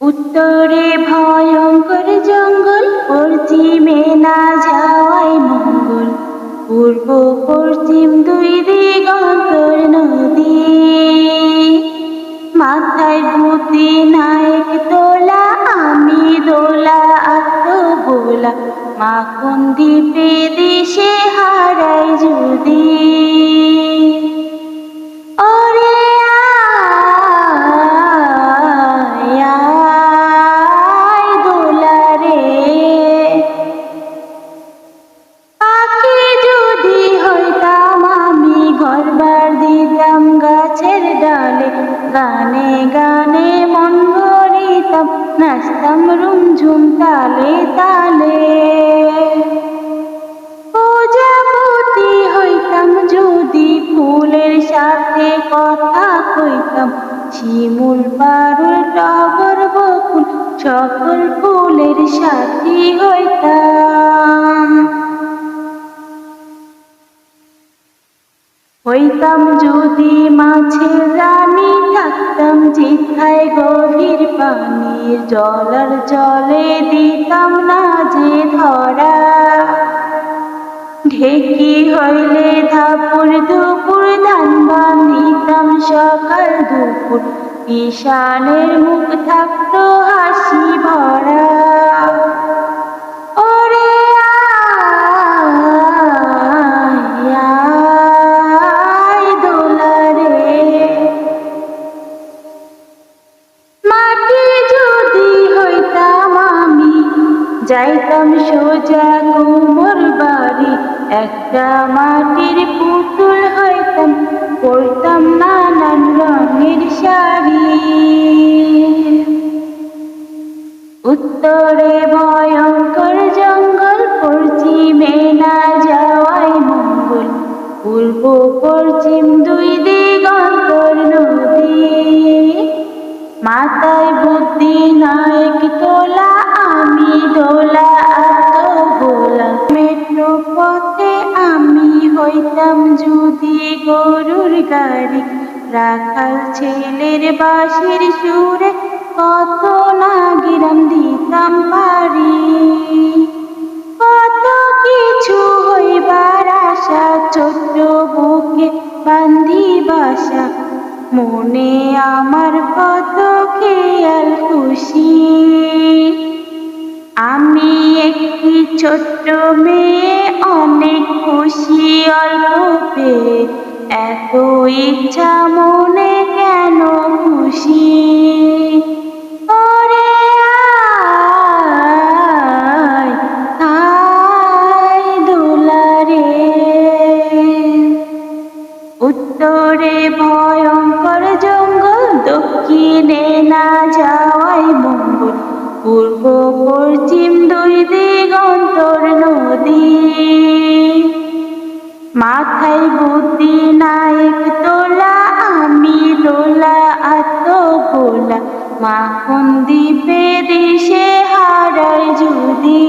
উত্তরে ভয়ঙ্কর জঙ্গল, পশ্চিমে না যাওয়াই মঙ্গল। পূর্ব পশ্চিম দুই দিগন্তর নদী, মাথায় বুদ্ধি নায়ক তোলা, আমি দোলা আত্মবোলা। মাখন দ্বীপে দেশে হারাই যদি, ওরে আয় আয় দোলা রে। পাখি যদি হইতাম আমি, ঘরবার দিতাম গাছের ডালে, গানে গানে মন ভরিতাম, নাচতাম রুমঝুম তালে তালে। প্রজাপতি হইতাম যদি, ফুলের সাথে কথা কইতাম, শিমুল পারুল টগর বকুল সকল ফুলের সাথী হইতাম। হইতাম যদি মাছের রানী, থাকতাম যেথায় গভীর পানির, জলার জলে দিতাম না যে ধরা। ঢেকি হইলে ধাপুর দুপুর, ধান বান্ধিতাম সকাল দুপুর, ঈশানের মুখ থাকতো হাসি ভরা। ওরে আয় আয় দোলা রে। মাটি যদি হইতাম আমি, যাইতাম সোজা কুমোর বাড়ি, একটা মাটির পুতুল হইতাম, পরতাম নানান রঙের শাড়ি। উত্তরে ভয়ঙ্কর জঙ্গল, পশ্চিমে না যাওয়াই মঙ্গল। পূর্ব পশ্চিম দুই দিগন্তর নদী, মাথায় বুদ্ধি নায়ক তোলা, আমি দোলা আত্মবোলা। মেট্রো পথে আমি হইতাম যদি গরুর গাড়ি, রাখাল ছেলের বাঁশির সুরে কত না গিরাম দিতাম পারি। কত কিছু হইবার আশা, ছোট্ট বুকে বান্ধি বাসা, মনে আমার কত খেয়াল খুশি। আমি একটি ছোট্ট মেয়ে, অনেক খুশি অল্প পেয়ে, এত ইচ্ছা মনে কেন খুশি। ওরে আয় আয় দোলা রে। উত্তরে ভয়ঙ্কর জঙ্গল, দক্ষিণে না যাওয়াই মঙ্গল। পূর্ব পশ্চিম দুই দিগন্তর নদী, মাথায় বুদ্ধি নায়ক তোলা, আমি দোলা আত্মবোলা। মাখন দ্বীপে দেশে হারাই যদি।